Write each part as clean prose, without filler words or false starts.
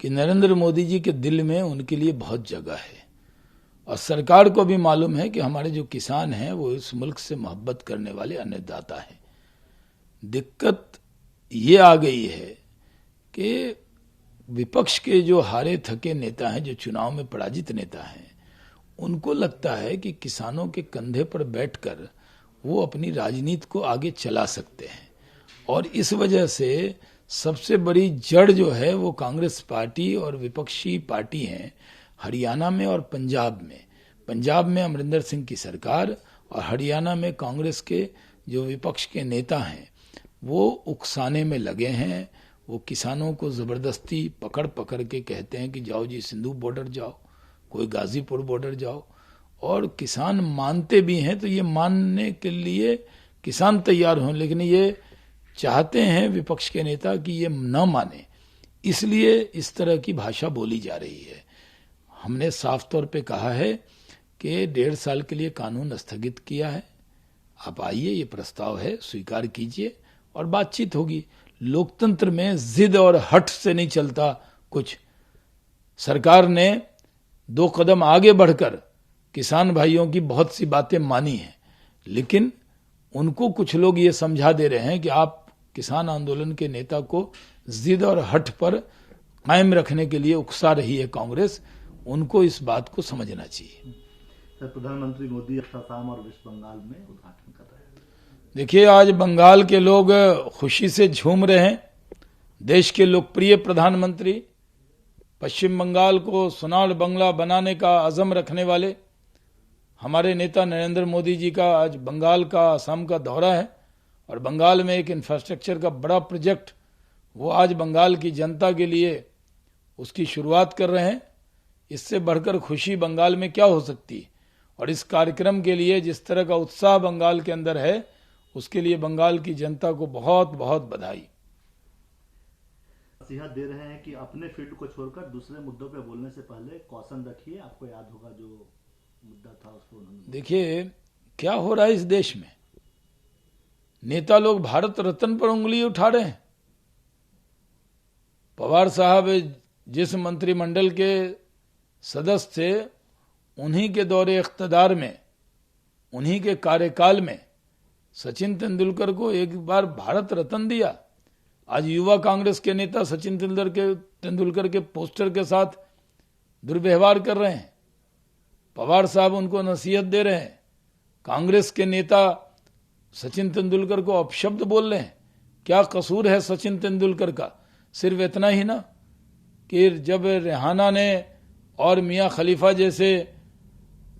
कि नरेंद्र मोदी जी के दिल में उनके लिए बहुत जगह है और सरकार को भी मालूम है कि हमारे जो किसान हैं वो इस मुल्क से मोहब्बत करने वाले अन्नदाता हैं। दिक्कत ये आ गई है कि विपक्ष के जो हारे थके नेता हैं, जो चुनाव में पराजित नेता हैं, उनको लगता है कि किसानों के कंधे पर बैठकर वो अपनी राजनीति को आगे चला सकते हैं और इस वजह से सबसे बड़ी जड़ जो है वो कांग्रेस पार्टी और विपक्षी पार्टी हैं हरियाणा में और पंजाब में। पंजाब में अमरिंदर सिंह की सरकार और हरियाणा में कांग्रेस के जो विपक्ष के नेता हैं वो उकसाने में लगे हैं। वो किसानों को जबरदस्ती पकड़ पकड़ के कहते हैं कि जाओ जी सिंधु बॉर्डर जाओ, कोई गाजीपुर बॉर्डर जाओ, और किसान मानते भी हैं। तो ये मानने के लिए किसान तैयार हों, लेकिन ये चाहते हैं विपक्ष के नेता कि ये न माने, इसलिए इस तरह की भाषा बोली जा रही है। हमने साफ तौर पे कहा है कि 1.5 साल के लिए कानून स्थगित किया है, आप आइए, ये प्रस्ताव है, स्वीकार कीजिए और बातचीत होगी। लोकतंत्र में जिद और हठ से नहीं चलता कुछ। सरकार ने 2 कदम आगे बढ़कर किसान भाइयों की बहुत सी बातें मानी हैं, लेकिन उनको कुछ लोग ये समझा दे रहे हैं कि आप किसान आंदोलन के नेता को जिद और हठ पर कायम रखने के लिए उकसा रही है कांग्रेस। उनको इस बात को समझना चाहिए। सर, प्रधानमंत्री मोदी असम और वेस्ट बंगाल में उद्घाटन कर रहे हैं। देखिए, आज बंगाल के लोग खुशी से झूम रहे हैं। देश के लोकप्रिय प्रधानमंत्री, पश्चिम बंगाल को सोनार बंगला बनाने का अज़म रखने वाले हमारे नेता नरेंद्र मोदी जी का आज बंगाल का, असम का दौरा है और बंगाल में एक इंफ्रास्ट्रक्चर का बड़ा प्रोजेक्ट वो आज बंगाल की जनता के लिए उसकी शुरुआत कर रहे हैं। इससे बढ़कर खुशी बंगाल में क्या हो सकती है। और इस कार्यक्रम के लिए जिस तरह का उत्साह बंगाल के अंदर है, उसके लिए बंगाल की जनता को बहुत बहुत बधाई। नसीहत दे रहे हैं कि अपने फील्ड को छोड़कर दूसरे मुद्दों पे बोलने से पहले कौशन रखिए। आपको याद होगा जो मुद्दा था उसको उन्होंने। देखिए क्या हो रहा है इस देश में, नेता लोग भारत रत्न पर उंगली उठा रहे हैं। पवार साहब जिस मंत्रिमंडल के सदस्य थे, उन्हीं के दौरे इख्तदार में, उन्हीं के कार्यकाल में सचिन तेंदुलकर को एक बार भारत रत्न दिया। आज युवा कांग्रेस के नेता सचिन तेंदुलकर के पोस्टर के साथ दुर्व्यवहार कर रहे हैं। पवार साहब उनको नसीहत दे रहे हैं। कांग्रेस के नेता सचिन तेंदुलकर को अपशब्द बोल रहे हैं। क्या कसूर है सचिन तेंदुलकर का? सिर्फ इतना ही ना कि जब रेहाना ने और मियां खलीफा जैसे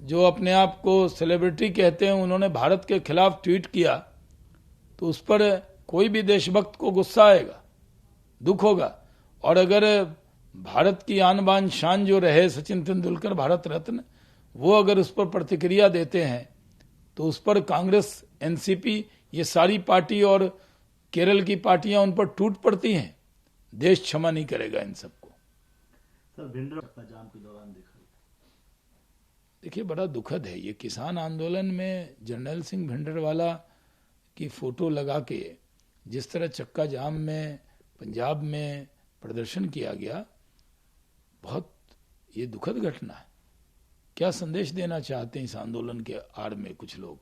जो अपने आप को सेलिब्रिटी कहते हैं, उन्होंने भारत के खिलाफ ट्वीट किया, तो उस पर कोई भी देशभक्त को गुस्सा आएगा, दुख होगा। और अगर भारत की आन बान शान जो रहे सचिन तेंदुलकर भारत रत्न, वो अगर उस पर प्रतिक्रिया देते हैं तो उस पर कांग्रेस, एनसीपी, ये सारी पार्टी और केरल की पार्टियां उन पर टूट पड़ती हैं। देश क्षमा नहीं करेगा इन सबको। सर, भिंडर जाम के दौरान देखा, देखिए बड़ा दुखद है। ये किसान आंदोलन में जर्नैल सिंह भिंडरवाला की फोटो लगा के जिस तरह चक्का जाम में पंजाब में प्रदर्शन किया गया, बहुत ये दुखद घटना है। क्या संदेश देना चाहते हैं इस आंदोलन के आड़ में कुछ लोग,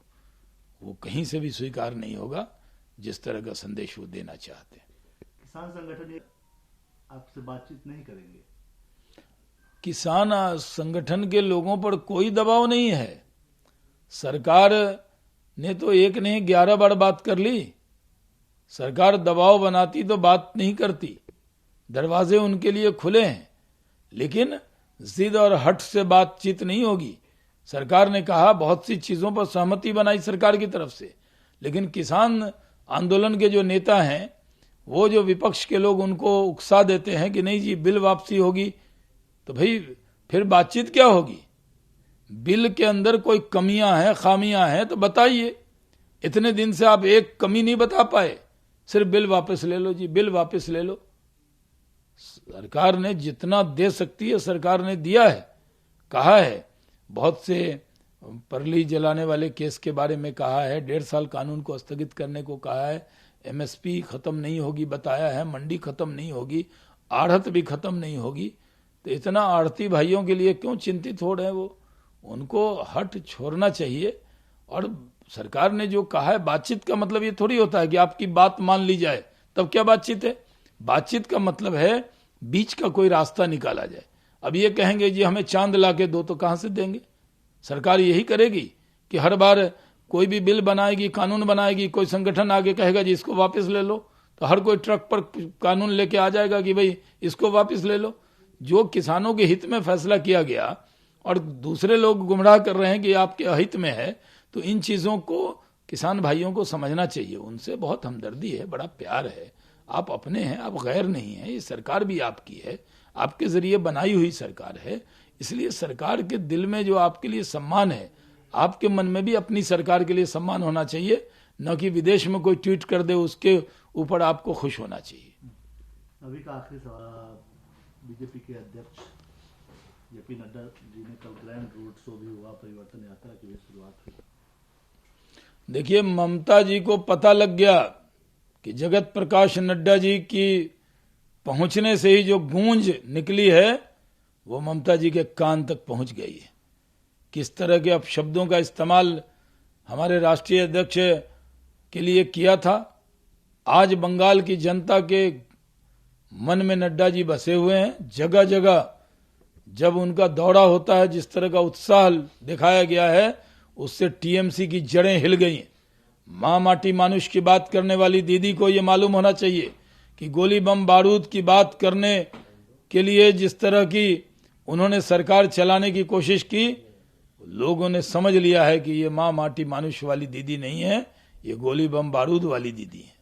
वो कहीं से भी स्वीकार नहीं होगा जिस तरह का संदेश वो देना चाहते हैं। किसान संगठन आपसे बातचीत नहीं करेंगे? किसान संगठन के लोगों पर कोई दबाव नहीं है। सरकार ने तो एक नहीं 11 बार बात कर ली। सरकार दबाव बनाती तो बात नहीं करती। दरवाजे उनके लिए खुले हैं, लेकिन जिद और हट से बातचीत नहीं होगी। सरकार ने कहा, बहुत सी चीजों पर सहमति बनाई सरकार की तरफ से, लेकिन किसान आंदोलन के जो नेता हैं, वो जो विपक्ष के लोग उनको उकसा देते हैं कि नहीं जी बिल वापसी होगी, तो भाई फिर बातचीत क्या होगी? बिल के अंदर कोई कमियां हैं, खामियां हैं तो बताइए। इतने दिन से आप एक कमी नहीं बता पाए, सिर्फ बिल वापस ले लो जी, बिल वापस ले लो। सरकार ने जितना दे सकती है सरकार ने दिया है, कहा है। बहुत से परली जलाने वाले केस के बारे में कहा है, 1.5 साल कानून को स्थगित करने को कहा है, एमएसपी खत्म नहीं होगी बताया है, मंडी खत्म नहीं होगी, आढ़त भी खत्म नहीं होगी। तो इतना आढ़ती भाइयों के लिए क्यों चिंतित हो रहे हैं वो? उनको हट छोड़ना चाहिए। और सरकार ने जो कहा है, बातचीत का मतलब ये थोड़ी होता है कि आपकी बात मान ली जाए तब क्या बातचीत है। बातचीत का मतलब है बीच का कोई रास्ता निकाला जाए। अब ये कहेंगे जी हमें चांद ला के दो, तो कहां से देंगे? सरकार यही करेगी कि हर बार कोई भी बिल बनाएगी, कानून बनाएगी, कोई संगठन आगे कहेगा जी इसको वापस ले लो, तो हर कोई ट्रक पर कानून लेके आ जाएगा कि भाई इसको वापस ले लो। जो किसानों के हित में फैसला किया गया और दूसरे लोग गुमराह कर रहे हैं कि आपके अहित में है, तो इन चीजों को किसान भाइयों को समझना चाहिए। उनसे बहुत हमदर्दी है, बड़ा प्यार है। आप अपने हैं, आप गैर नहीं हैं। ये सरकार भी आपकी है, आपके जरिए बनाई हुई सरकार है। इसलिए सरकार के दिल में जो आपके लिए सम्मान है, आपके मन में भी अपनी सरकार के लिए सम्मान होना चाहिए, न कि विदेश में कोई ट्वीट कर दे उसके ऊपर आपको खुश होना चाहिए। अभी का आखिरी सवाल, बीजेपी के अध्यक्ष जेपी नड्डा जी ने कल ग्रैंड रूट शो भी हुआ, परिवर्तन यात्रा की भी शुरुआत हुई। देखिए, ममता जी को पता लग गया कि जगत प्रकाश नड्डा जी की पहुंचने से ही जो गूंज निकली है वो ममता जी के कान तक पहुंच गई है। किस तरह के अपशब्दों का इस्तेमाल हमारे राष्ट्रीय अध्यक्ष के लिए किया था। आज बंगाल की जनता के मन में नड्डा जी बसे हुए हैं। जगह जगह जब उनका दौरा होता है, जिस तरह का उत्साह दिखाया गया है, उससे टीएमसी की जड़ें हिल गई हैं। मां माटी मानुष की बात करने वाली दीदी को यह मालूम होना चाहिए कि गोली बम बारूद की बात करने के लिए जिस तरह की उन्होंने सरकार चलाने की कोशिश की, लोगों ने समझ लिया है कि ये मां माटी मानुष वाली दीदी नहीं है, ये गोली बम बारूद वाली दीदी है।